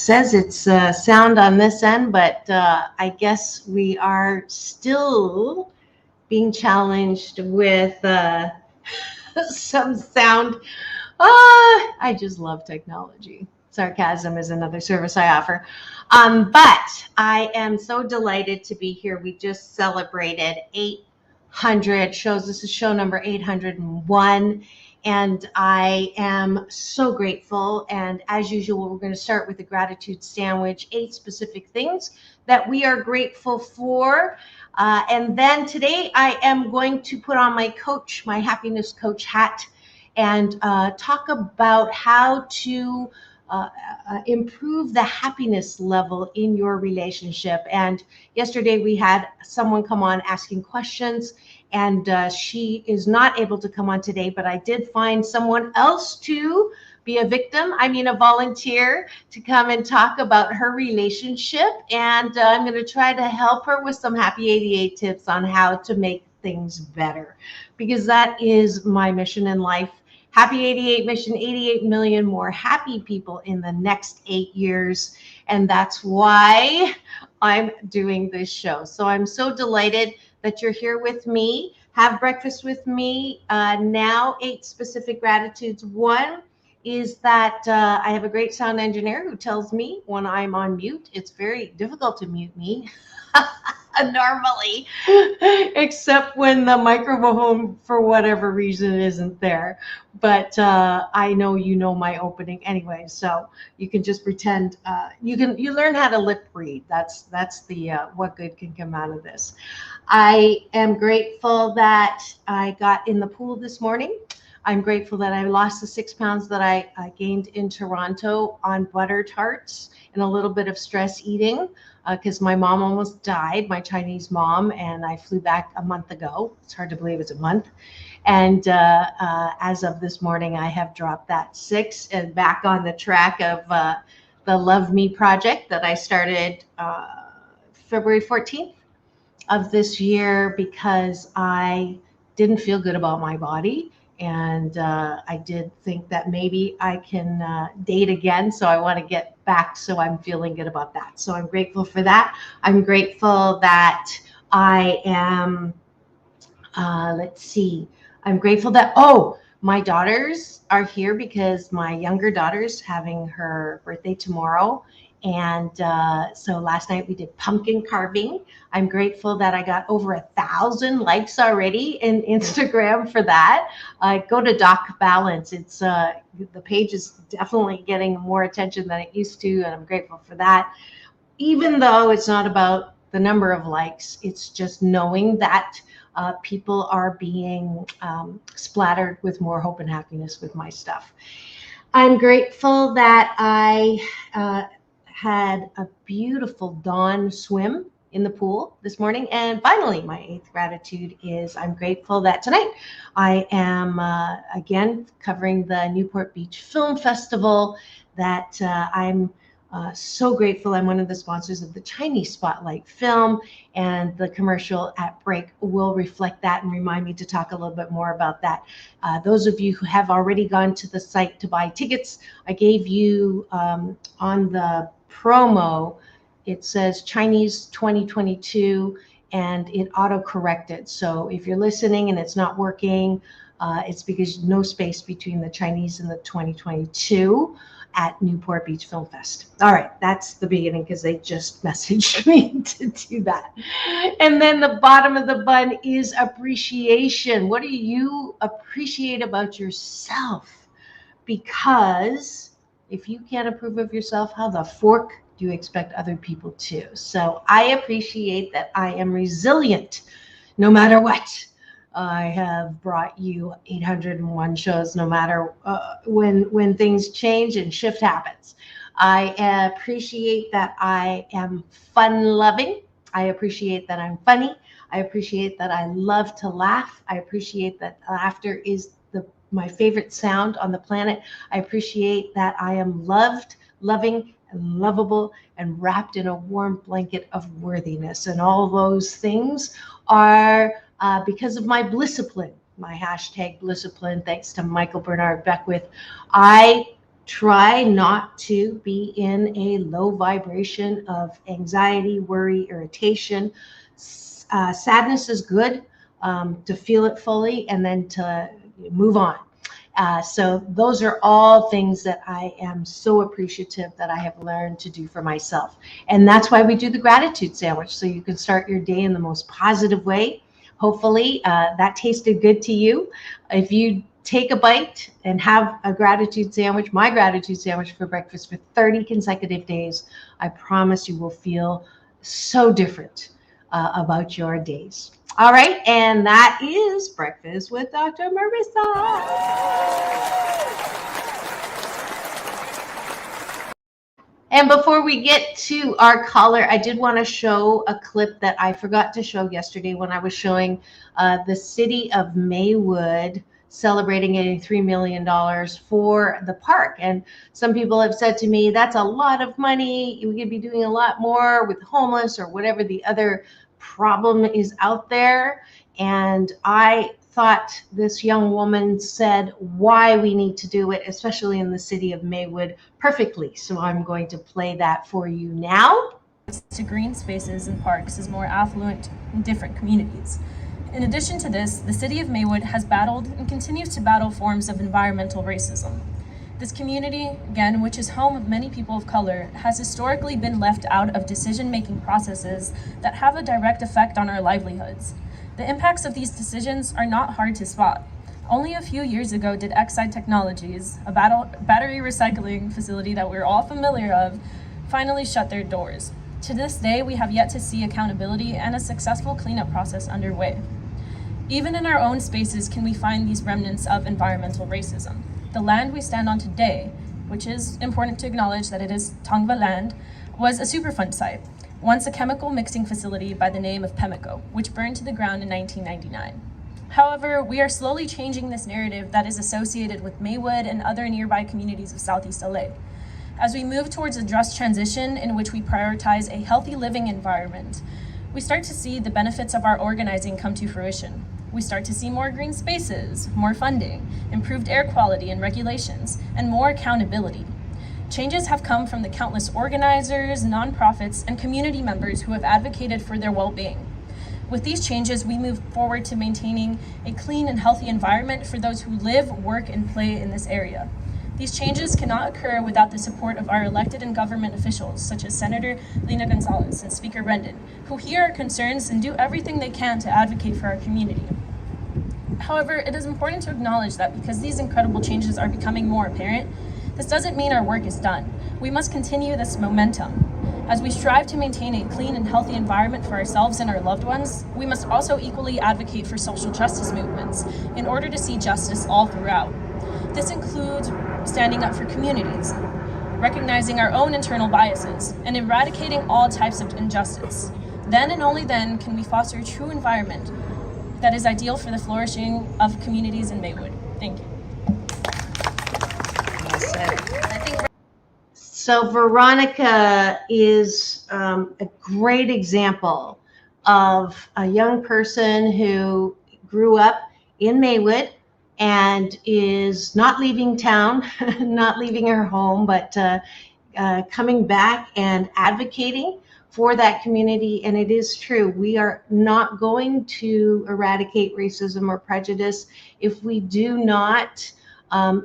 Says it's sound on this end, but I guess we are still being challenged with some sound. I just love technology. Sarcasm is another service I offer. But I am so delighted to be here. We just celebrated 800 shows. This is show number 801. And I am so grateful. And as usual, we're going to start with the gratitude sandwich, 8 specific things that we are grateful for. And then today I am going to put on my happiness coach hat and talk about how to improve the happiness level in your relationship. And yesterday we had someone come on asking questions, and she is not able to come on today, but I did find someone else to be a volunteer to come and talk about her relationship. And I'm going to try to help her with some Happy 88 tips on how to make things better, because that is my mission in life. Happy 88 mission, 88 million more happy people in the next 8 years. And that's why I'm doing this show. So I'm so delighted that you're here with me. Have breakfast with me. Now, 8 specific gratitudes. One is that I have a great sound engineer who tells me when I'm on mute. It's very difficult to mute me. Normally, except when the microphone for whatever reason isn't there. But I know you know my opening anyway, so you can just pretend. You learn how to lip read. That's the what good can come out of this. I am grateful that I got in the pool this morning. I'm grateful that I lost the 6 pounds that I gained in Toronto on butter tarts and a little bit of stress eating, because my mom almost died, my Chinese mom, and I flew back a month ago. It's hard to believe it's a month. And as of this morning, I have dropped that 6 and back on the track of the Love Me project that I started February 14th of this year, because I didn't feel good about my body. And I did think that maybe I can date again. So I want to get back, so I'm feeling good about that. So I'm grateful for that. I'm grateful that I am, I'm grateful that, my daughters are here because my younger daughter's having her birthday tomorrow. And so last night we did pumpkin carving. I'm grateful that I got over 1,000 likes already in Instagram for that. Go to Doc Balance. It's the page is definitely getting more attention than it used to, and I'm grateful for that. Even though it's not about the number of likes, it's just knowing that people are being splattered with more hope and happiness with my stuff. I'm grateful that I had a beautiful dawn swim in the pool this morning. And finally, my 8th gratitude is I'm grateful that tonight I am again covering the Newport Beach Film Festival, that I'm so grateful. I'm one of the sponsors of the Chinese Spotlight film, and the commercial at break will reflect that and remind me to talk a little bit more about that. Those of you who have already gone to the site to buy tickets, I gave you on the promo, it says Chinese 2022, and it auto-corrected. So if you're listening and it's not working, it's because no space between the Chinese and the 2022 at Newport Beach Film Fest. All right, that's the beginning, because they just messaged me to do that. And then the bottom of the bun is appreciation. What do you appreciate about yourself? Because if you can't approve of yourself, how the fork do you expect other people to? So I appreciate that I am resilient no matter what. I have brought you 801 shows, no matter when things change and shift happens. I appreciate that I am fun-loving. I appreciate that I'm funny. I appreciate that I love to laugh. I appreciate that laughter is my favorite sound on the planet. I appreciate that I am loved, loving, and lovable, and wrapped in a warm blanket of worthiness. And all those things are because of my Blisscipline, my hashtag Blisscipline, thanks to Michael Bernard Beckwith. I Try not to be in a low vibration of anxiety, worry, irritation. Sadness is good, to feel it fully and then to move on. So those are all things that I am so appreciative that I have learned to do for myself. And that's why we do the gratitude sandwich, so you can start your day in the most positive way. Hopefully that tasted good to you. If you take a bite and have a gratitude sandwich, my gratitude sandwich for breakfast for 30 consecutive days, I promise you will feel so different about your days. All right, and that is Breakfast with Dr. Marissa. And before we get to our caller, I did want to show a clip that I forgot to show yesterday when I was showing the city of Maywood celebrating getting $3 million for the park. And some people have said to me, that's a lot of money. We could be doing a lot more with homeless or whatever the other problem is out there. And I thought this young woman said why we need to do it, especially in the city of Maywood, perfectly. So I'm going to play that for you now. To green spaces and parks is more affluent in different communities. In addition to this, the city of Maywood has battled and continues to battle forms of environmental racism. This community, again, which is home of many people of color, has historically been left out of decision-making processes that have a direct effect on our livelihoods. The impacts of these decisions are not hard to spot. Only a few years ago did Exide Technologies, a battery recycling facility that we're all familiar of, finally shut their doors. To this day, we have yet to see accountability and a successful cleanup process underway. Even in our own spaces can we find these remnants of environmental racism. The land we stand on today, which is important to acknowledge that it is Tongva land, was a Superfund site, once a chemical mixing facility by the name of Pemico, which burned to the ground in 1999. However, we are slowly changing this narrative that is associated with Maywood and other nearby communities of Southeast LA. As we move towards a just transition in which we prioritize a healthy living environment, we start to see the benefits of our organizing come to fruition. We start to see more green spaces, more funding, improved air quality and regulations, and more accountability. Changes have come from the countless organizers, nonprofits, and community members who have advocated for their well-being. With these changes, we move forward to maintaining a clean and healthy environment for those who live, work, and play in this area. These changes cannot occur without the support of our elected and government officials, such as Senator Lena Gonzalez and Speaker Brendan, who hear our concerns and do everything they can to advocate for our community. However, it is important to acknowledge that because these incredible changes are becoming more apparent, this doesn't mean our work is done. We must continue this momentum. As we strive to maintain a clean and healthy environment for ourselves and our loved ones, we must also equally advocate for social justice movements in order to see justice all throughout. This includes standing up for communities, recognizing our own internal biases, and eradicating all types of injustice. Then and only then can we foster a true environment that is ideal for the flourishing of communities in Maywood. Thank you. So Veronica is a great example of a young person who grew up in Maywood and is not leaving town, not leaving her home, but coming back and advocating for that community. And it is true, we are not going to eradicate racism or prejudice if we do not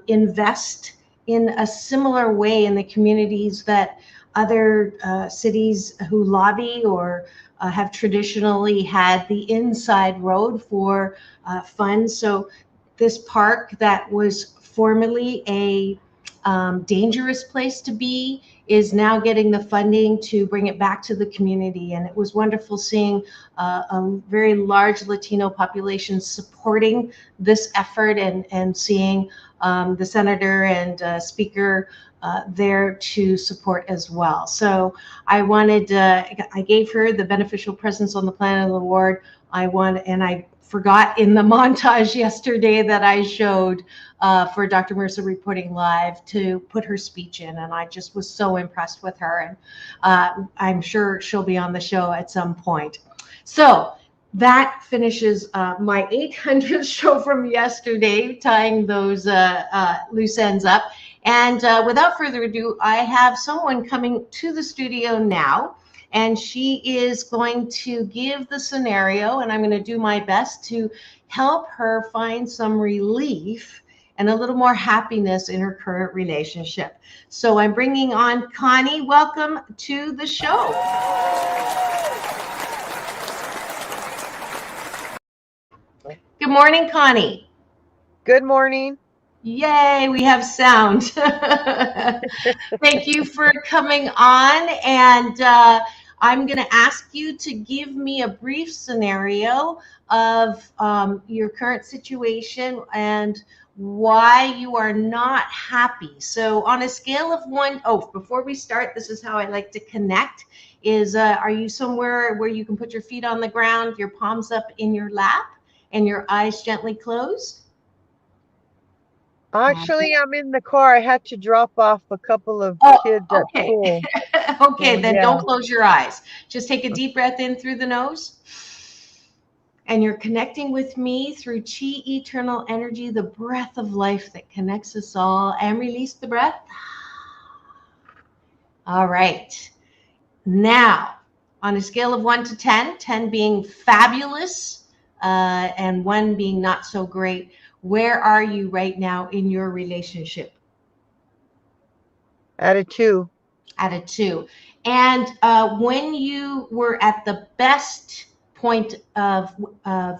invest in a similar way in the communities that other cities who lobby or have traditionally had the inside road for funds. So this park that was formerly a dangerous place to be is now getting the funding to bring it back to the community. And it was wonderful seeing a very large Latino population supporting this effort and seeing the senator and speaker there to support as well. So I wanted, I gave her the Beneficial Presence on the Planet Award. I forgot in the montage yesterday that I showed for Dr. Marissa Reporting Live to put her speech in, and I just was so impressed with her, and I'm sure she'll be on the show at some point. So that finishes my 800th show from yesterday, tying those loose ends up. And without further ado, I have someone coming to the studio now, and she is going to give the scenario, and I'm going to do my best to help her find some relief and a little more happiness in her current relationship. So I'm bringing on Connie. Welcome to the show. Good morning, Connie. Good morning. Yay, we have sound. Thank you for coming on. And I'm going to ask you to give me a brief scenario of your current situation and why you are not happy. So, on a scale of one, oh, before we start, this is how I like to connect. Is are you somewhere where you can put your feet on the ground, your palms up in your lap, and your eyes gently closed? Actually, I'm in the car. I had to drop off a couple of Oh, kids at okay. school. Okay, So, then don't yeah. close your eyes. Just take a deep breath in through the nose. And you're connecting with me through Chi Eternal Energy, the breath of life that connects us all. And release the breath. All right. Now, on a scale of 1 to 10, 10 being fabulous and 1 being not so great, where are you right now in your relationship? At a 2. At a 2. And when you were at the best point of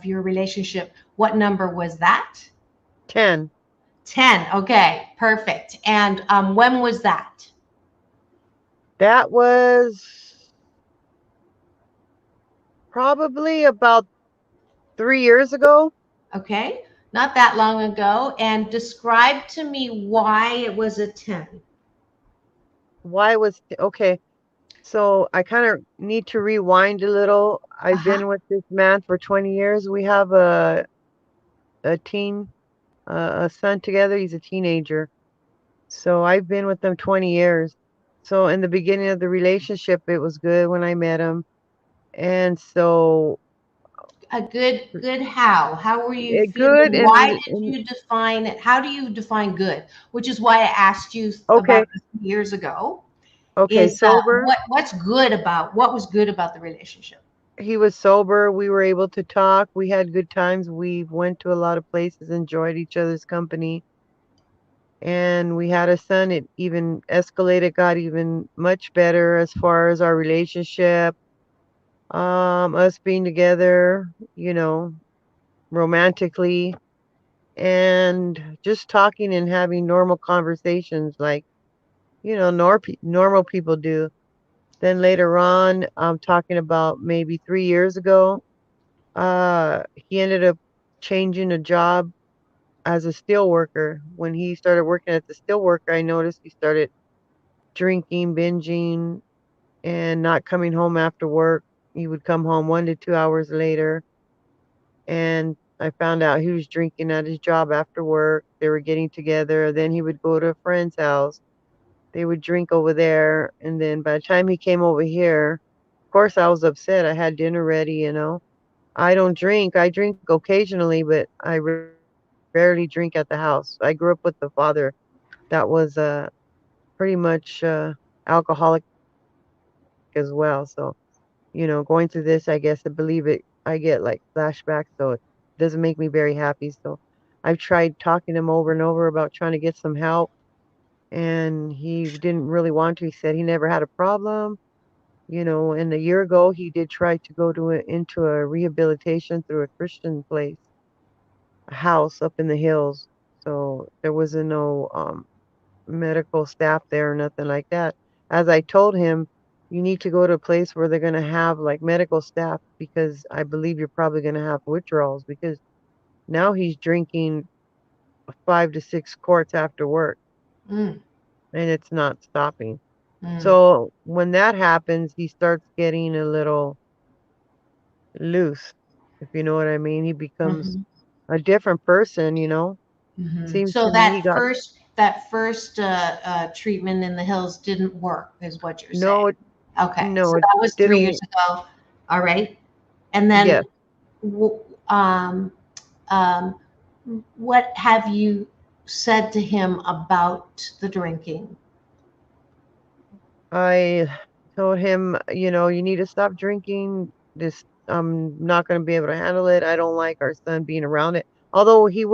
your relationship, what number was that? 10. 10. Okay, perfect. And when was that? That was probably about 3 years ago. Okay, not that long ago. And describe to me why it was a 10. Why was okay? So I kind of need to rewind a little. I've Uh-huh. been with this man for 20 years. We have a teen, a son together. He's a teenager. So I've been with them 20 years. So in the beginning of the relationship, it was good when I met him. And so A good how? How were you good feeling? Why did and you define it? How do you define good? Which is why I asked you okay, about this years ago. okay, Is sober. what was good about the relationship? He was sober. We were able to talk. We had good times. We went to a lot of places, enjoyed each other's company. And we had a son. It even escalated, got even much better as far as our relationship. Us being together, romantically and just talking and having normal conversations like, normal people do. Then later on, I'm talking about maybe 3 years ago, he ended up changing a job as a steel worker. When he started working at the steel worker, I noticed he started drinking, binging, and not coming home after work. He would come home 1 to 2 hours later, and I found out he was drinking at his job after work. They were getting together. Then he would go to a friend's house. They would drink over there. And then by the time he came over here, of course, I was upset. I had dinner ready. I don't drink. I drink occasionally, but I rarely drink at the house. I grew up with a father that was pretty much alcoholic as well. So, going through this, I guess I believe it. I get like flashbacks, so it doesn't make me very happy. So, I've tried talking to him over and over about trying to get some help, and he didn't really want to. He said he never had a problem. And a year ago, he did try to go into a rehabilitation through a Christian place, a house up in the hills. So there wasn't no medical staff there or nothing like that. As I told him, you need to go to a place where they're going to have like medical staff because I believe you're probably going to have withdrawals because now he's drinking 5 to 6 quarts after work Mm, and it's not stopping. mm, So when that happens, he starts getting a little loose, if you know what I mean. He becomes hmm a different person. Seems So to me he got that first treatment in the hills didn't work, is what you're saying. no, Okay, no, so it that was three didn't. years ago. All right, and then Yes. w- um, um, what have you? said to him about the drinking? I told him, you need to stop drinking. This, I'm not going to be able to handle it. I don't like our son being around it. Although he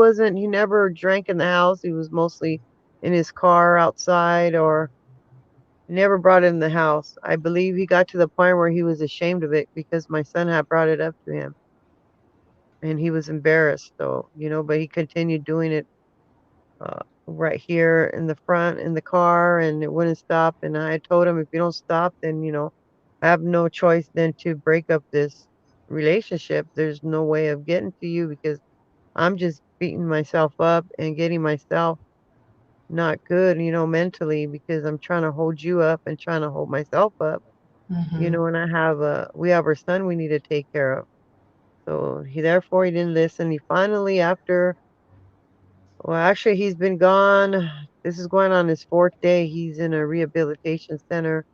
never drank in the house. He was mostly in his car outside, or never brought it in the house. I believe he got to the point where he was ashamed of it because my son had brought it up to him and he was embarrassed. So, but he continued doing it right here in the front in the car, and it wouldn't stop. And I told him, if you don't stop, then I have no choice than to break up this relationship. There's no way of getting to you because I'm just beating myself up and getting myself not good, mentally, because I'm trying to hold you up and trying to hold myself up, Mm-hmm. and we have our son we need to take care of. So he didn't listen. He finally, after, well, actually, he's been gone. This is going on his fourth day. He's in a rehabilitation center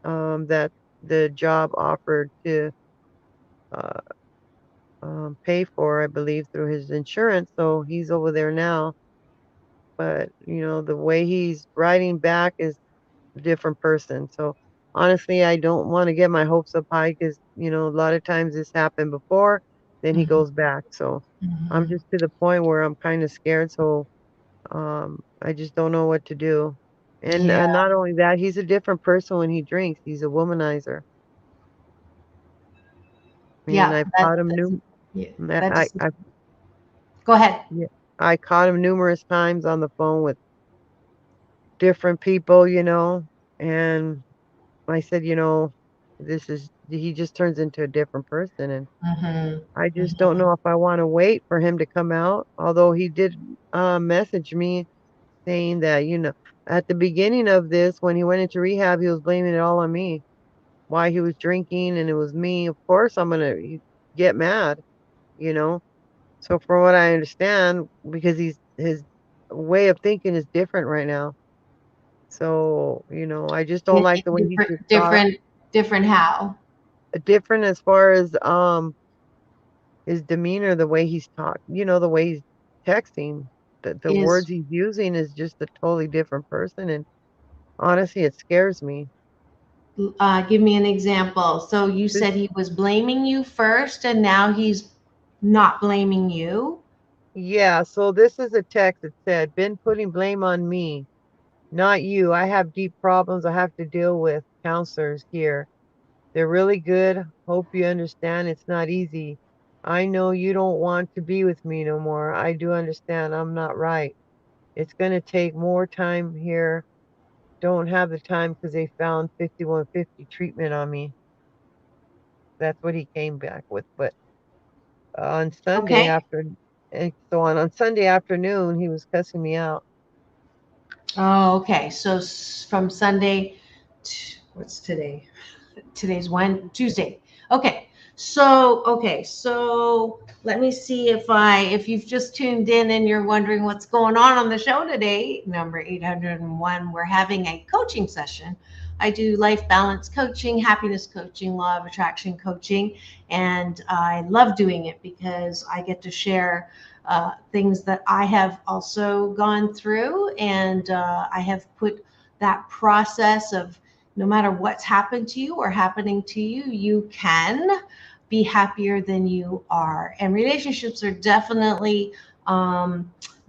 that the job offered to uh, pay for, I believe, through his insurance. So he's over there now. But, the way he's writing back is a different person. So honestly, I don't want to get my hopes up high because, a lot of times this happened before, then he Mm-hmm. goes back. So I'm Mm-hmm. just to the point where I'm kind of scared. So I just don't know what to do. And Yeah, not only that, he's a different person when he drinks. He's a womanizer, and yeah. I've caught him That's yeah. I That's I Go ahead. yeah, I caught him numerous times on the phone with different people, and I said, this is he just turns into a different person, and Mm-hmm. I just don't Mm-hmm. know if I want to wait for him to come out. Although he did message me saying that, at the beginning of this, when he went into rehab, he was blaming it all on me. Why he was drinking, and it was me. Of course, I'm gonna get mad, you know. So from what I understand, because his way of thinking is different right now. So I just don't like the way he Different, just talks. different, different. How Different as far as his demeanor, the way he's talk, the way he's texting, the is? words he's using is just a totally different person, and honestly, it scares me. Give me an example. So you This, said he was blaming you first, and now he's not blaming you. yeah, so this is a text that said, "Been putting blame on me, not you. I have deep problems I have to deal with. Counselors here. They're really good. Hope you understand it's not easy. I know you don't want to be with me no more. I do understand I'm not right. It's going to take more time here. Don't have the time because they found 5150 treatment on me." That's what he came back with. But on Sunday Okay. after, and so on Sunday afternoon, he was cussing me out. Oh, okay. So from Sunday, what's today? Today's when Tuesday. Okay, so let me see if you've just tuned in and you're wondering what's going on the show today, number 801, we're having a coaching session. I do life balance coaching, happiness coaching, law of attraction coaching, and I love doing it because I get to share things that I have also gone through, and I have put that process of no matter what's happened to you or happening to you, you can be happier than you are. And relationships are definitely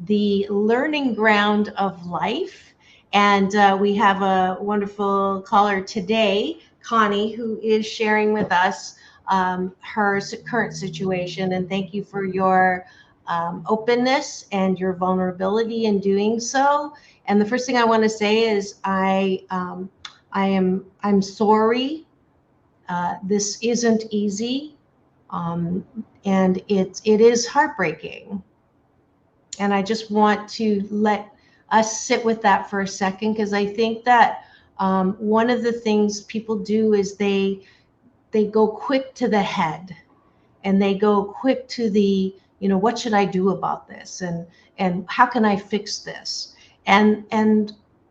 the learning ground of life. And we have a wonderful caller today, Connie, who is sharing with us her current situation. And thank you for your openness and your vulnerability in doing so. And the first thing I want to say is I'm sorry. This isn't easy, um, and it is heartbreaking. And I just want to let us sit with that for a second because I think that one of the things people do is they go quick to the head, and they go quick to the, what should I do about this, and how can I fix this, and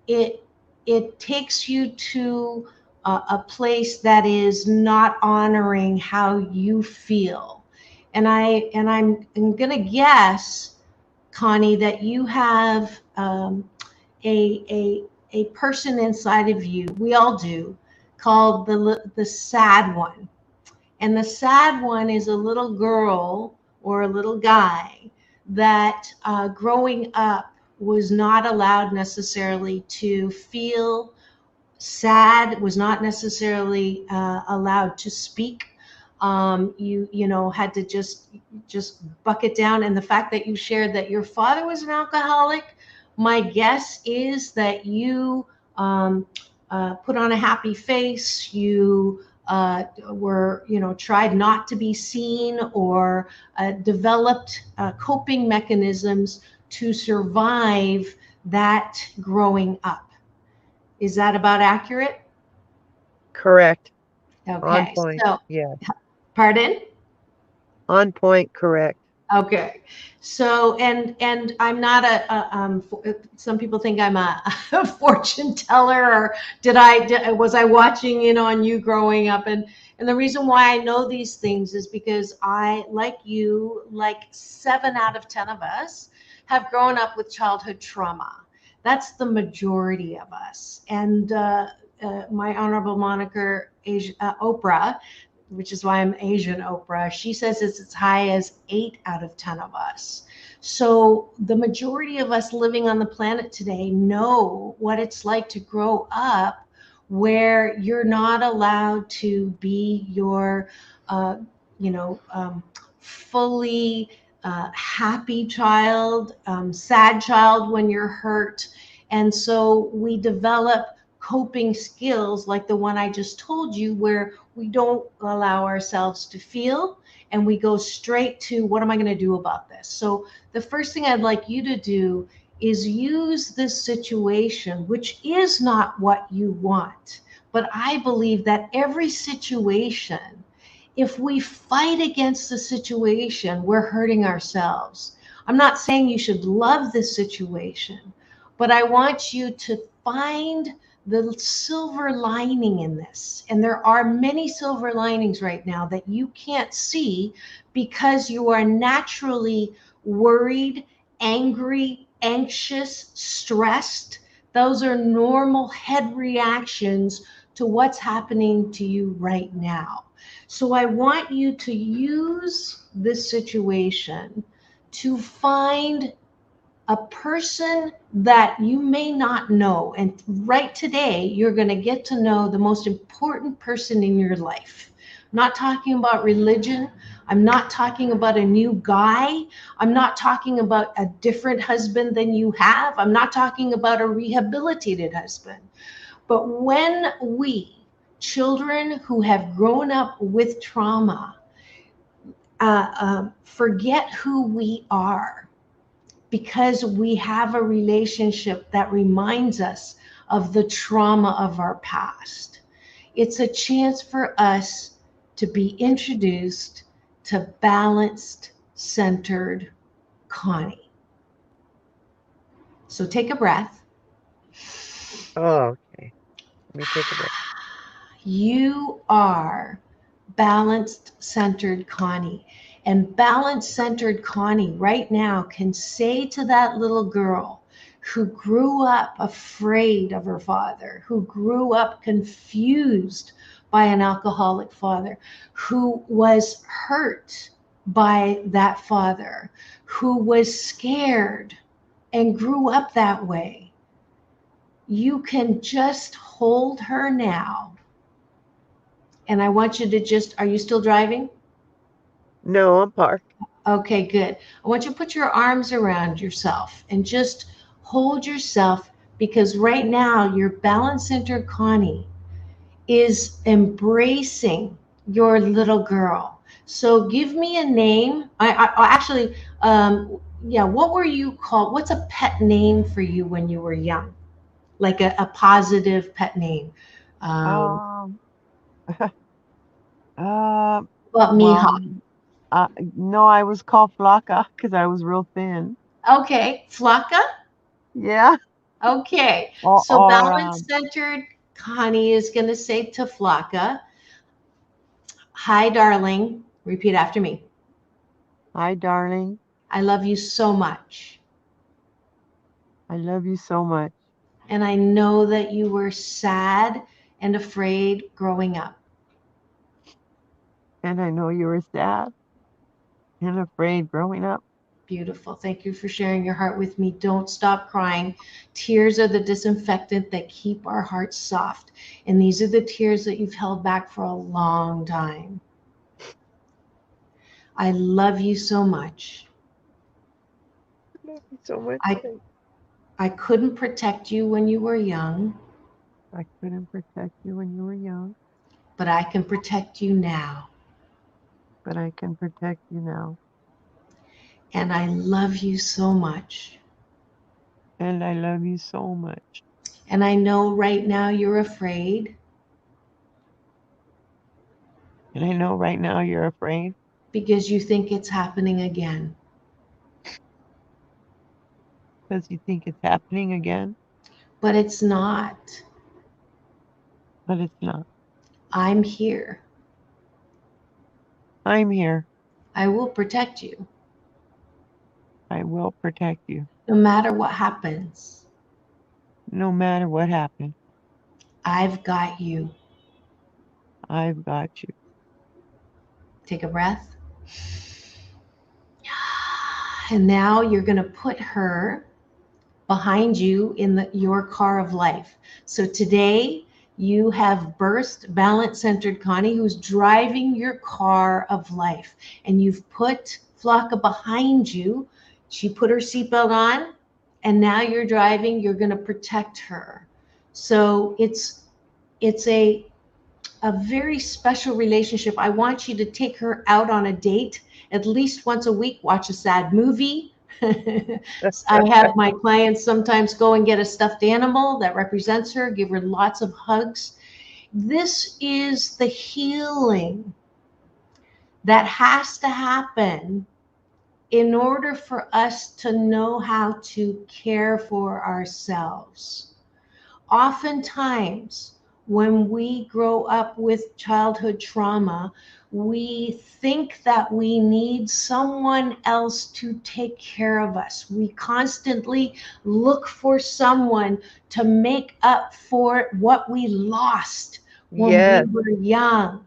it it takes you to a place that is not honoring how you feel. And I'm gonna guess Connie, that you have a, a, a person inside of you, we all do, called the sad one. And the sad one is a little girl or a little guy that growing up was not allowed necessarily to feel sad, was not necessarily allowed to speak. You know, had to just buck it down. And the fact that you shared that your father was an alcoholic, my guess is that you put on a happy face. You were, you know, tried not to be seen, or developed coping mechanisms to survive that growing up. Is that about accurate? Correct. On Okay, point. so, Yes. pardon? On point. Correct. Okay, so and I'm not some people think I'm a fortune teller, or was I watching in on you growing up? And the reason why I know these things is because I, like you, like 7 out of 10 of us, have grown up with childhood trauma. That's the majority of us. And my honorable moniker, Oprah, which is why I'm Asian Oprah, she says it's as high as 8 out of 10 of us. So the majority of us living on the planet today know what it's like to grow up where you're not allowed to be your, uh, fully happy child, sad child when you're hurt. And so we develop coping skills like the one I just told you, where we don't allow ourselves to feel and we go straight to, what am I going to do about this? So the first thing I'd like you to do is use this situation, which is not what you want. But I believe that every situation, if we fight against the situation, we're hurting ourselves. I'm not saying you should love this situation, but I want you to find the silver lining in this. And there are many silver linings right now that you can't see because you are naturally worried, angry, anxious, stressed. Those are normal head reactions to what's happening to you right now. So I want you to use this situation to find a person that you may not know. And right today, you're going to get to know the most important person in your life. I'm not talking about religion. I'm not talking about a new guy. I'm not talking about a different husband than you have. I'm not talking about a rehabilitated husband. But when we, children who have grown up with trauma, forget who we are, because we have a relationship that reminds us of the trauma of our past, it's a chance for us to be introduced to balanced, centered Connie. So take a breath. Oh, okay. Let me take a breath. You are balanced, centered Connie. And balanced, centered Connie right now can say to that little girl who grew up afraid of her father, who grew up confused by an alcoholic father, who was hurt by that father, who was scared and grew up that way. You can just hold her now. And I want you to just, are you still driving? No, I'm parked. Okay, good. I want you to put your arms around yourself and just hold yourself, because right now your balance center Connie is embracing your little girl. So give me a name. Actually, yeah, what were you called? What's a pet name for you when you were young? Like a positive pet name. Um, Um, uh, well, well, Mija. no, I was called Flaca because I was real thin. Okay, Flocka. Yeah. Okay, Or, so or balance centered Connie is going to say to Flocka, hi, darling. Repeat after me. hi, darling. I love you so much. I love you so much. And I know that you were sad and afraid growing up. And I know you were sad and afraid growing up. Beautiful. Thank you for sharing your heart with me. Don't stop crying. Tears are the disinfectant that keep our hearts soft. And these are the tears that you've held back for a long time. I love you so much. I love you so much. I, I couldn't protect you when you were young, I couldn't protect you when you were young, but I can protect you now. but I can protect you now. And I love you so much. And I love you so much. And I know right now you're afraid And I know right now you're afraid because you think it's happening again. because you think it's happening again, But it's not. but it's not. I'm here. I'm here. I will protect you I will protect you no matter what happens. no matter what happens. I've got you. I've got you. Take a breath. And now you're going to put her behind you in your car of life. So today you have birthed balance centered Connie, who's driving your car of life. And you've put Flocka behind you. She put her seatbelt on, and now you're driving. You're going to protect her. So it's a very special relationship. I want you to take her out on a date at least once a week, watch a sad movie. I have my clients sometimes go and get a stuffed animal that represents her, give her lots of hugs. This is the healing that has to happen in order for us to know how to care for ourselves. Oftentimes, when we grow up with childhood trauma, we think that we need someone else to take care of us. We constantly look for someone to make up for what we lost when we Yes, were young.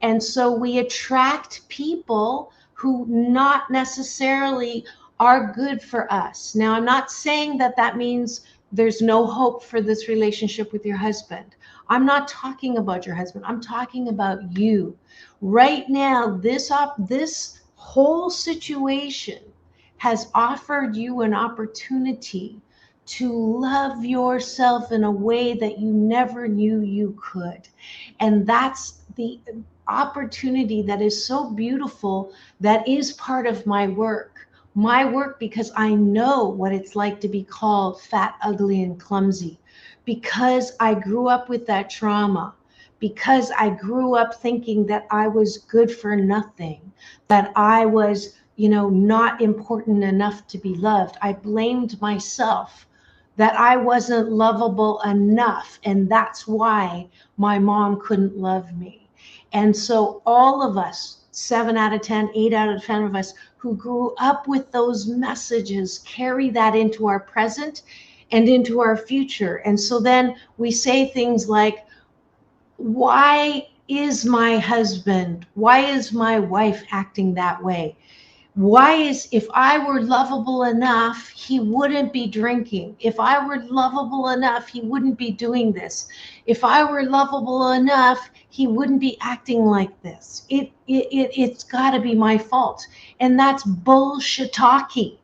And so we attract people who not necessarily are good for us. Now, I'm not saying that that means there's no hope for this relationship with your husband. I'm not talking about your husband. I'm talking about you. Right now, this whole situation has offered you an opportunity to love yourself in a way that you never knew you could. And that's the opportunity that is so beautiful, that is part of my work, because I know what it's like to be called fat, ugly, and clumsy, because I grew up with that trauma, because I grew up thinking that I was good for nothing, that I was, not important enough to be loved. I blamed myself that I wasn't lovable enough. And that's why my mom couldn't love me. And so all of us, 7 out of 10, 8 out of 10 of us who grew up with those messages, carry that into our present and into our future. And so then we say things like, why is my husband, why is my wife acting that way? If I were lovable enough, he wouldn't be drinking. If I were lovable enough, he wouldn't be doing this. If I were lovable enough, he wouldn't be acting like this. It's got to be my fault. And that's bullshit talking.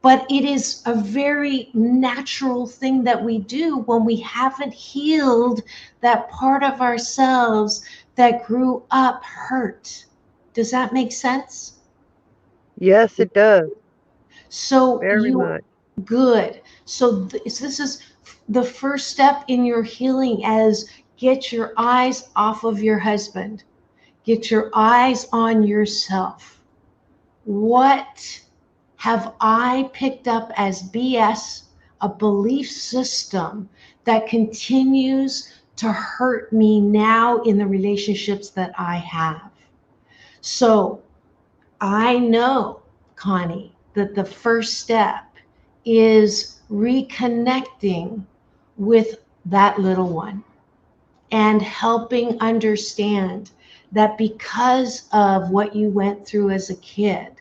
But it is a very natural thing that we do when we haven't healed that part of ourselves that grew up hurt. Does that make sense? yes, it does. So Very you much. good. So this is the first step in your healing, as get your eyes off of your husband. Get your eyes on yourself. What have I picked up as BS, a belief system that continues to hurt me now in the relationships that I have? So I know, Connie, that the first step is reconnecting with that little one and helping understand that because of what you went through as a kid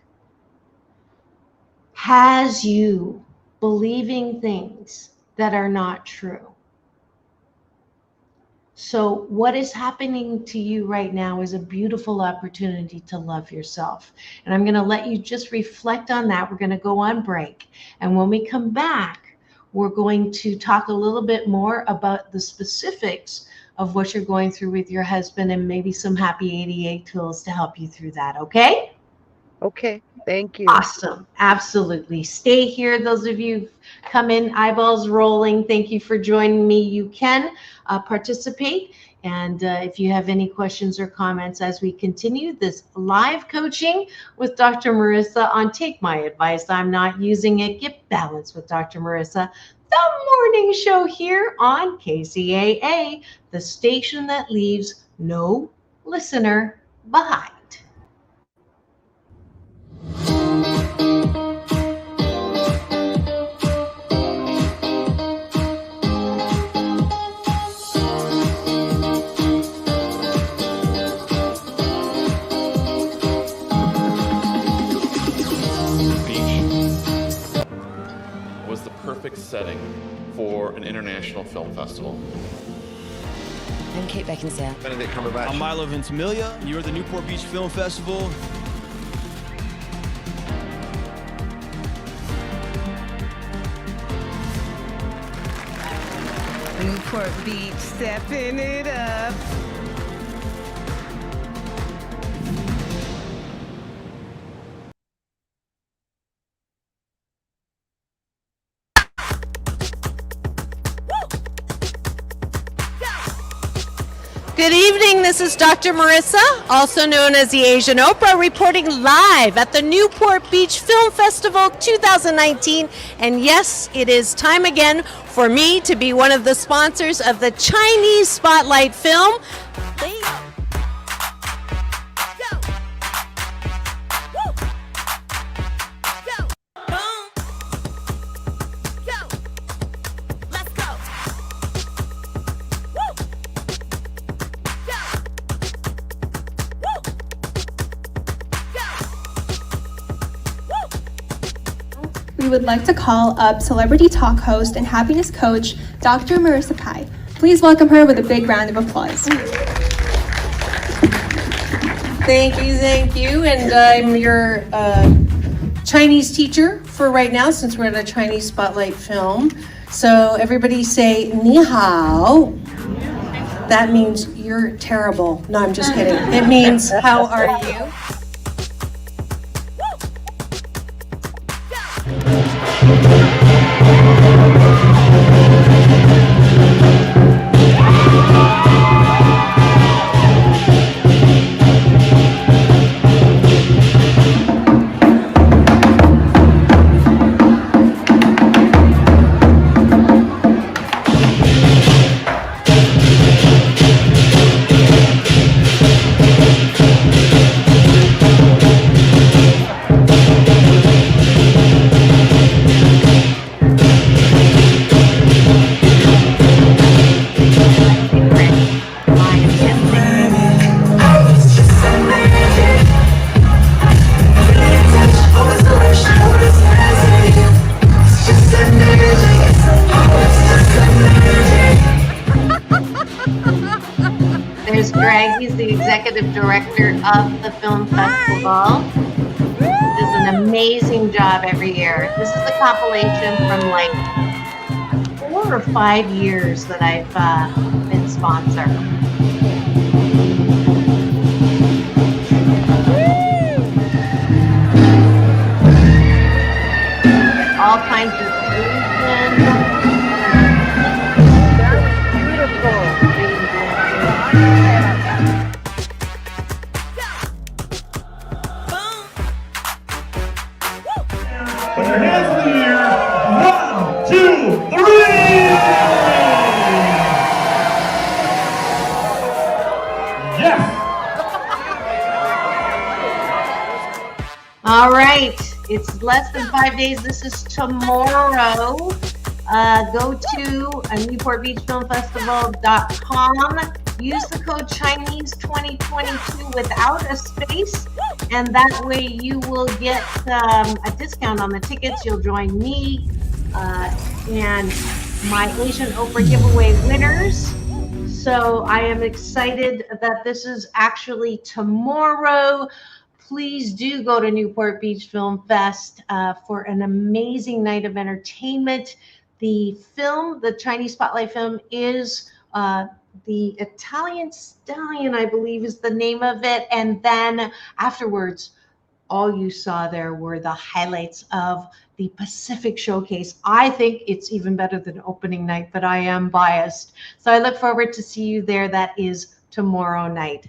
has you believing things that are not true. So what is happening to you right now is a beautiful opportunity to love yourself. And I'm going to let you just reflect on that. We're going to go on break. And when we come back, we're going to talk a little bit more about the specifics of what you're going through with your husband and maybe some happy 88 tools to help you through that. Okay? Okay, thank you. Awesome. Absolutely. Stay here. Those of you who've come in, eyeballs rolling, thank you for joining me. You can participate. And if you have any questions or comments as we continue this live coaching with Dr. Marissa on Take My Advice, I'm Not Using It, Get Balance with Dr. Marissa, the morning show here on KCAA, the station that leaves no listener behind. Perfect setting for an international film festival. I'm Kate Beckinsale. Benedict Cumberbatch. I'm Milo Ventimiglia. You're at the Newport Beach Film Festival. Newport Beach, stepping it up. Good evening, this is Dr. Marissa, also known as the Asian Oprah, reporting live at the Newport Beach Film Festival 2019. And yes, it is time again for me to be one of the sponsors of the Chinese Spotlight film. We would like to call up celebrity talk host and happiness coach, Dr. Marissa Pai. Please welcome her with a big round of applause. Thank you. And I'm your Chinese teacher for right now, since we're at a Chinese Spotlight film. So everybody say, ni hao. That means you're terrible. No, I'm just kidding. It means, how are you? There's Greg, he's the executive director of the film festival. He does an amazing job every year. This is the compilation from like 4 or 5 years that I've been sponsor. All kinds of solutions. Put your hands in the air. 1, 2, 3. Yes. All right. It's less than 5 days. This is tomorrow. Go to NewportBeachFilmFestival.com. Use the code Chinese2022 without a space, and that way you will get a discount on the tickets. You'll join me and my Asian Oprah giveaway winners. So I am excited that this is actually tomorrow. Please do go to Newport Beach Film Fest for an amazing night of entertainment. The film, the Chinese Spotlight film, is the Italian Stallion, I believe is the name of it. And then afterwards, all you saw there were the highlights of the Pacific Showcase. I think it's even better than opening night, but I am biased. So I look forward to see you there. That is tomorrow night.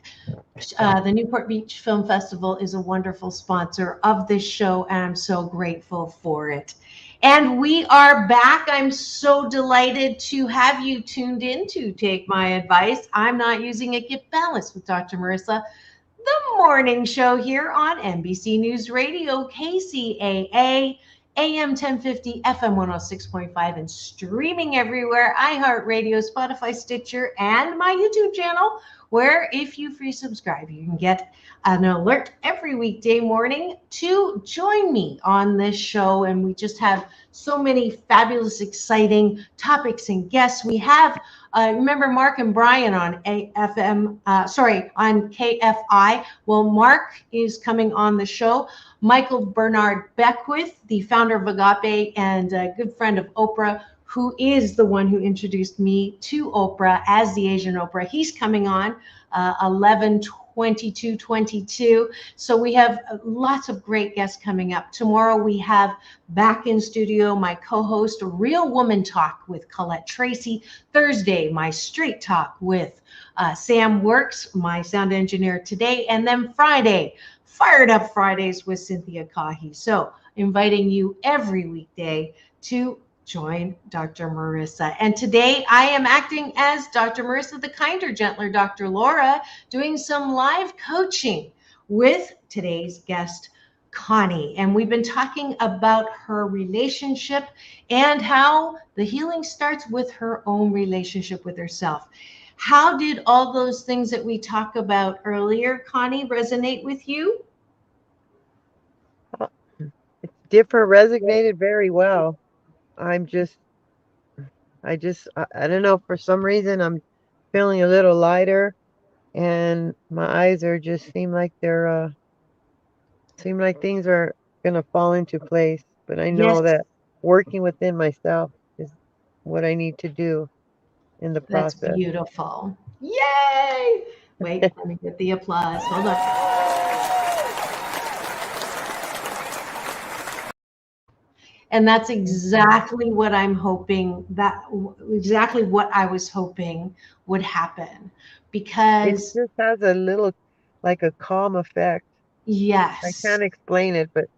The Newport Beach Film Festival is a wonderful sponsor of this show, and I'm so grateful for it. And we are back. I'm so delighted to have you tuned in to Take My Advice. I'm Not Using It, Get Balanced with Dr. Marissa, the morning show here on NBC News Radio, KCAA, AM 1050, FM 106.5, and streaming everywhere, iHeartRadio, Spotify, Stitcher, and my YouTube channel, where if you free subscribe, you can get an alert every weekday morning to join me on this show. And we just have so many fabulous, exciting topics and guests. We have, remember Mark and Brian on on KFI. Well, Mark is coming on the show. Michael Bernard Beckwith, the founder of Agape and a good friend of Oprah, who is the one who introduced me to Oprah as the Asian Oprah. He's coming on 11/22/22. So we have lots of great guests coming up. Tomorrow we have back in studio my co-host, Real Woman Talk with Colette Tracy. Thursday, my Straight Talk with Sam Works, my sound engineer today. And then Friday, Fired Up Fridays with Cynthia Kahi. So inviting you every weekday to join Dr. Marissa. And today I am acting as Dr. Marissa, the kinder, gentler Dr. Laura, doing some live coaching with today's guest, Connie. And we've been talking about her relationship and how the healing starts with her own relationship with herself. How did all those things that we talked about earlier, Connie, resonate with you? It's different, resonated very well. I don't know, for some reason I'm feeling a little lighter, and my eyes are just seem like things are gonna fall into place. But I know Yes, that working within myself is what I need to do in the that's process. beautiful. Yay! Wait, let me get the applause. Hold on. And that's exactly what I'm hoping, exactly what I was hoping would happen. It Because, just has a little, like a calm effect. I yes, can't explain it, but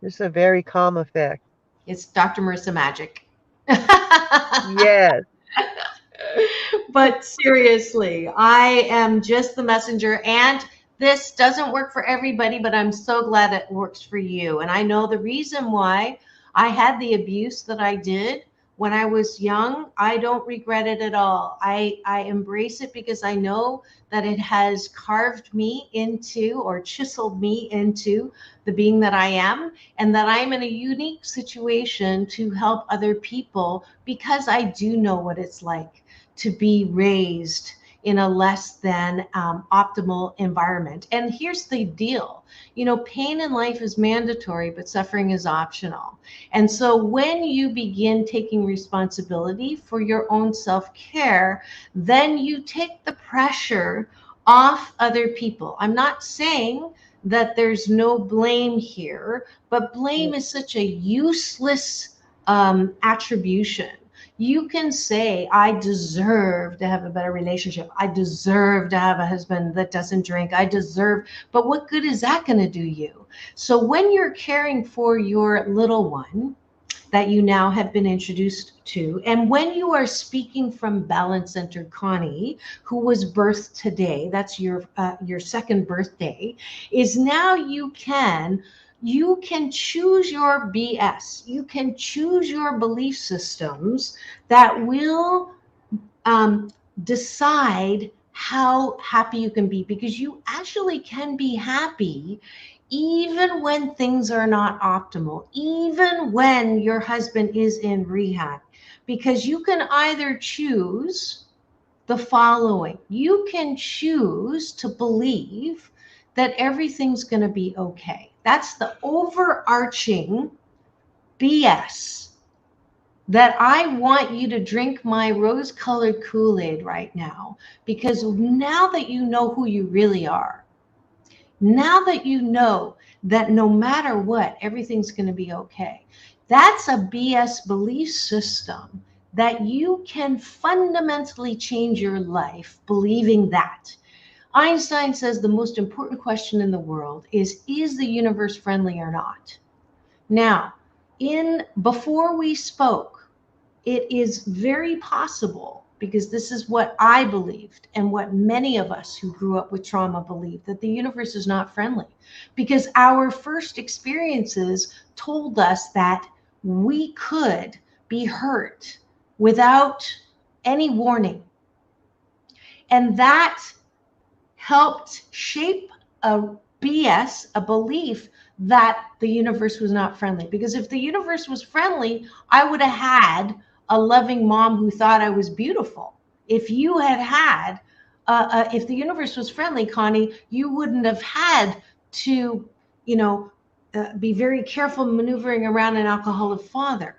just a very calm effect. it's Dr. Marissa magic. Yes. But seriously, I am just the messenger, and this doesn't work for everybody, but I'm so glad it works for you. And I know the reason why I had the abuse that I did when I was young. I don't regret it at all. I embrace it because I know that it has carved me into, or chiseled me into, the being that I am, and that I'm in a unique situation to help other people because I do know what it's like to be raised in a less than optimal environment. And here's the deal, pain in life is mandatory, but suffering is optional. And so when you begin taking responsibility for your own self-care, then you take the pressure off other people. I'm not saying that there's no blame here, but blame is such a useless attribution. You can say, I deserve to have a better relationship. I deserve to have a husband that doesn't drink. But what good is that going to do you? So when you're caring for your little one that you now have been introduced to, and when you are speaking from Balance Center Connie, who was birthed today, that's your second birthday, is now you can you can choose your BS. You can choose your belief systems that will decide how happy you can be, because you actually can be happy even when things are not optimal, even when your husband is in rehab, because you can either choose the following. You can choose to believe that everything's going to be okay. That's the overarching BS that I want you to drink my rose-colored Kool-Aid right now, because now that you know who you really are, now that you know that no matter what, everything's going to be okay, that's a BS belief system that you can fundamentally change your life believing that. Einstein says the most important question in the world is the universe friendly or not? Now, before we spoke, it is very possible, because this is what I believed and what many of us who grew up with trauma believe, that the universe is not friendly, because our first experiences told us that we could be hurt without any warning. And that helped shape a BS, a belief that the universe was not friendly. Because if the universe was friendly, I would have had a loving mom who thought I was beautiful. If you had had, if the universe was friendly, Connie, you wouldn't have had to, be very careful maneuvering around an alcoholic father.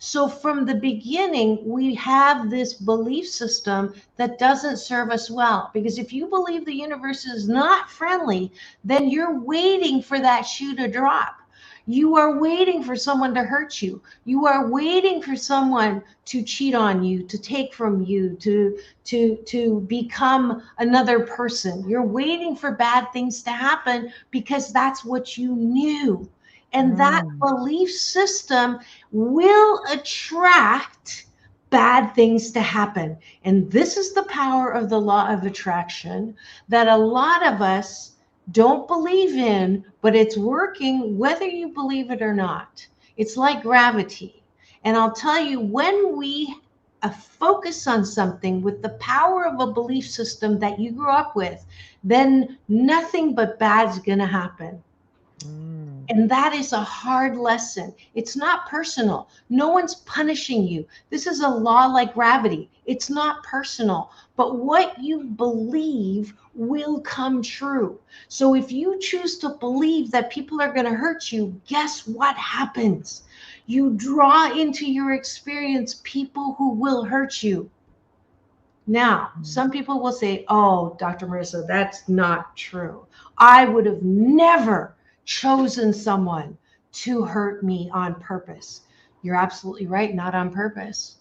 So from the beginning, we have this belief system that doesn't serve us well. Because if you believe the universe is not friendly, then you're waiting for that shoe to drop. You are waiting for someone to hurt you. You are waiting for someone to cheat on you, to take from you, to become another person. You're waiting for bad things to happen because that's what you knew. And that belief system will attract bad things to happen. And this is the power of the law of attraction that a lot of us don't believe in, but it's working whether you believe it or not. It's like gravity. And I'll tell you, when we focus on something with the power of a belief system that you grew up with, then nothing but bad's going to happen. And that is a hard lesson. It's not personal. No one's punishing you. This is a law like gravity. It's not personal. But what you believe will come true. So if you choose to believe that people are going to hurt you, guess what happens? You draw into your experience people who will hurt you. Now, some people will say, oh, Dr. Marissa, that's not true. I would have never chosen someone to hurt me on purpose. You're absolutely right, not on purpose,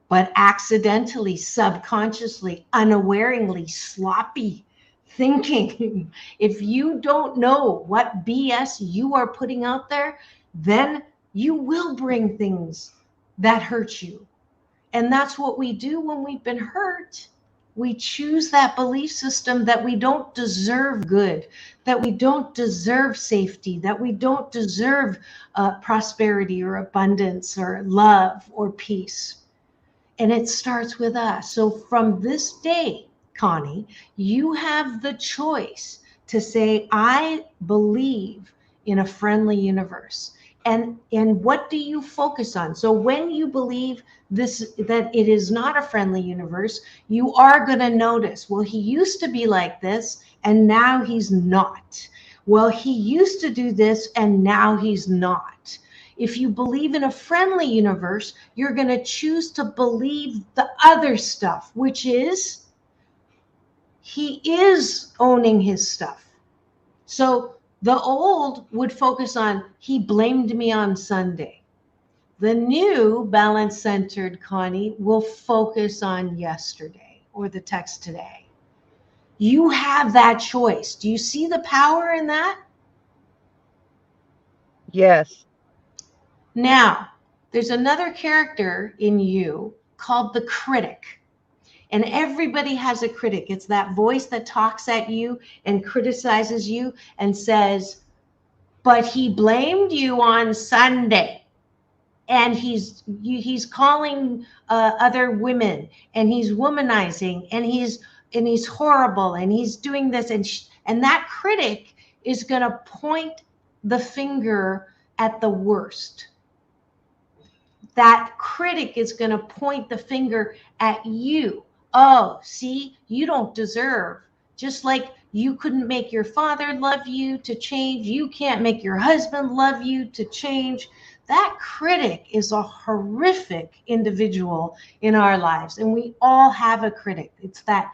but accidentally, subconsciously, unawareingly, sloppy thinking. If you don't know what BS you are putting out there, then you will bring things that hurt you. And that's what we do when we've been hurt. We choose that belief system that we don't deserve good, that we don't deserve safety, that we don't deserve prosperity or abundance or love or peace. And it starts with us. So from this day, Connie, you have the choice to say, I believe in a friendly universe. And what do you focus on? So when you believe that it is not a friendly universe, you are going to notice, well, he used to be like this and now he's not. Well, he used to do this and now he's not. If you believe in a friendly universe, you're going to choose to believe the other stuff, which is he is owning his stuff. So the old would focus on, he blamed me on Sunday. The new balance-centered Connie will focus on yesterday or the text today. You have that choice. Do you see the power in that? Yes. Now, there's another character in you called the critic. And everybody has a critic. It's that voice that talks at you and criticizes you and says, but he blamed you on Sunday, and he's calling other women, and he's womanizing, and he's horrible, and he's doing this, and that critic is going to point the finger at the worst. That critic is going to point the finger at you. Oh, see, you don't deserve. Just like you couldn't make your father love you to change, you can't make your husband love you to change. That critic is a horrific individual in our lives, and we all have a critic. It's that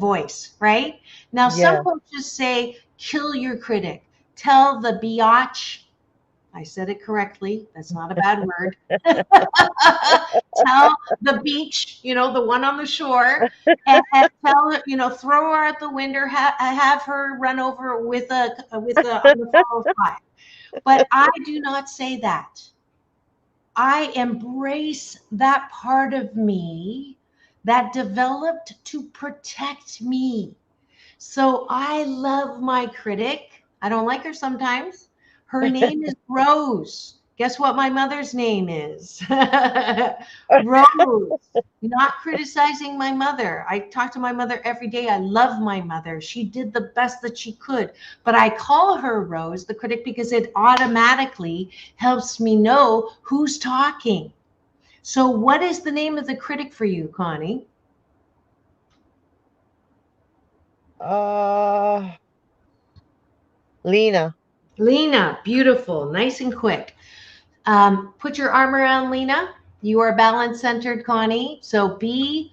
voice, right? Now, some Yeah. coaches say, kill your critic. Tell the biatch. I said it correctly. That's not a bad word. Tell the beach, the one on the shore, and tell her, throw her out the window, have her run over with a on the 405. But I do not say that. I embrace that part of me that developed to protect me. So I love my critic. I don't like her sometimes. Her name is Rose. Guess what my mother's name is? Rose. Not criticizing my mother. I talk to my mother every day. I love my mother. She did the best that she could. But I call her Rose, the critic, because it automatically helps me know who's talking. So what is the name of the critic for you, Connie? Lena. Lena, beautiful, nice and quick. Put your arm around Lena. You are balance centered, Connie. So BCC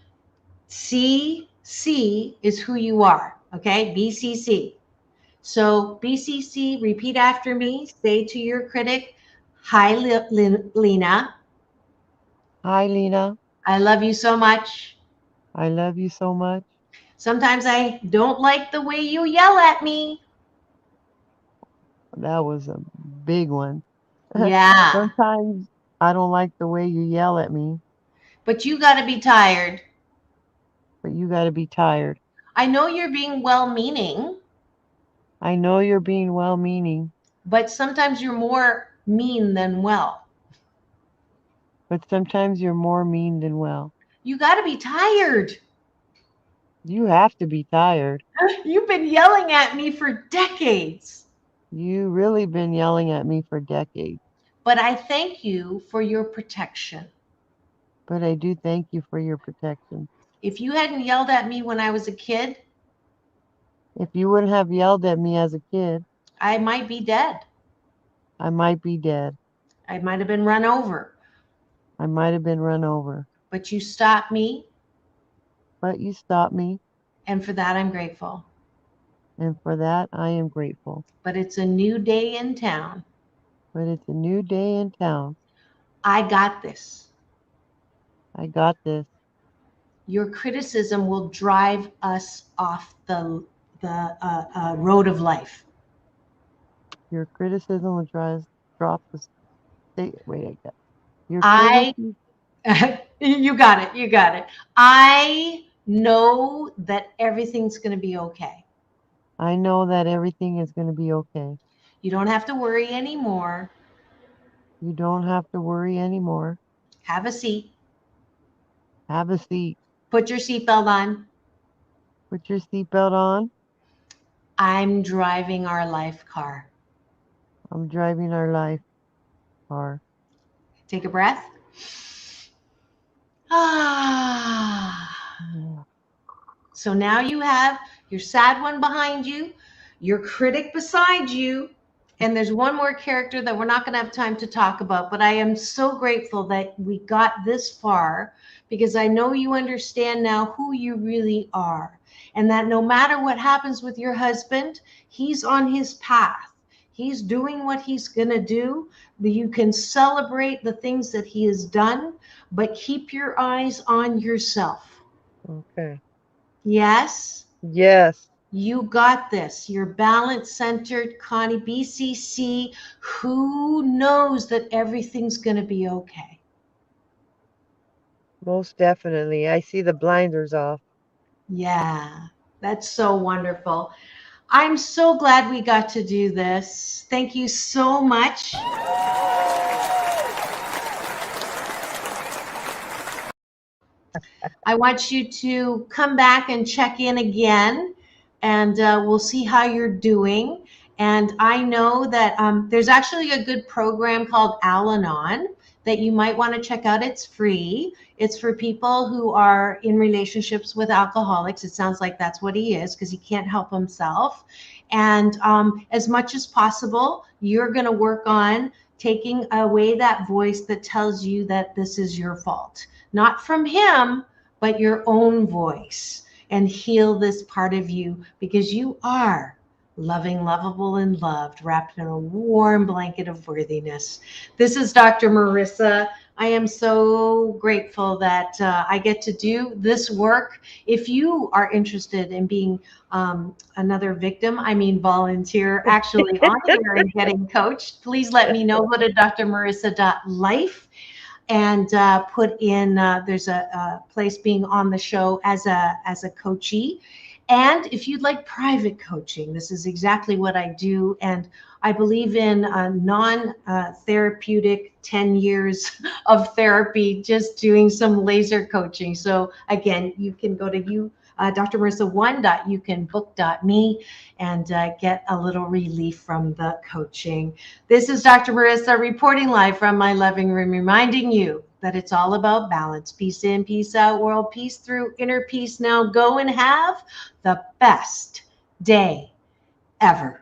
is who you are. Okay, BCC. So BCC, repeat after me. Say to your critic, hi, Lena. Hi, Lena. I love you so much. I love you so much. Sometimes I don't like the way you yell at me. That was a big one. Yeah, Sometimes I don't like the way you yell at me, but you got to be tired. but you got to be tired. I know you're being well-meaning, I know you're being well-meaning, but sometimes you're more mean than well. but sometimes you're more mean than well. You got to be tired. You have to be tired. You've been yelling at me for decades, You really been yelling at me for decades, but I thank you for your protection. but I do thank you for your protection. If you hadn't yelled at me when I was a kid, If you wouldn't have yelled at me as a kid, I might be dead. I might be dead. I might have been run over, I might have been run over. but you stopped me, But you stopped me, and for that I'm grateful. and for that I am grateful. But it's a new day in town. But it's a new day in town. I got this. I got this. Your criticism will drive us off the road of life. Your criticism will drop the state. Wait, I got your I criticism. You got it. You got it. I know that everything's going to be okay. I know that everything is going to be okay. You don't have to worry anymore. You don't have to worry anymore. Have a seat. Have a seat. Put your seatbelt on. Put your seatbelt on. I'm driving our life car. I'm driving our life car. Take a breath. Ah. So now you have your sad one behind you, your critic beside you, and there's one more character that we're not going to have time to talk about, but I am so grateful that we got this far because I know you understand now who you really are, and that no matter what happens with your husband, he's on his path. He's doing what he's going to do. You can celebrate the things that he has done, but keep your eyes on yourself. Okay. Yes, Yes. you got this. You're balance centered, Connie. BCC. Who knows that everything's going to be okay? Most definitely. I see the blinders off. Yeah, that's so wonderful. I'm so glad we got to do this. Thank you so much. I want you to come back and check in again, and we'll see how you're doing. And I know that there's actually a good program called Al-Anon that you might want to check out. It's free. It's for people who are in relationships with alcoholics. It sounds like that's what he is, because he can't help himself. And as much as possible, you're going to work on taking away that voice that tells you that this is your fault. Not from him, but your own voice, and heal this part of you, because you are loving, lovable, and loved, wrapped in a warm blanket of worthiness. This is Dr. Marissa. I am so grateful that I get to do this work. If you are interested in being another victim, I mean volunteer, actually on here and getting coached, please let me know. Go to drmarissa.life and put in, there's a place being on the show as a coachee. And if you'd like private coaching, this is exactly what I do. And I believe in non-therapeutic 10 years of therapy, just doing some laser coaching. So again, you can go to drmarissa1.youcanbook.me and get a little relief from the coaching. This is Dr. Marissa reporting live from my living room, reminding you that it's all about balance. Peace in, peace out, world peace through inner peace. Now go and have the best day ever.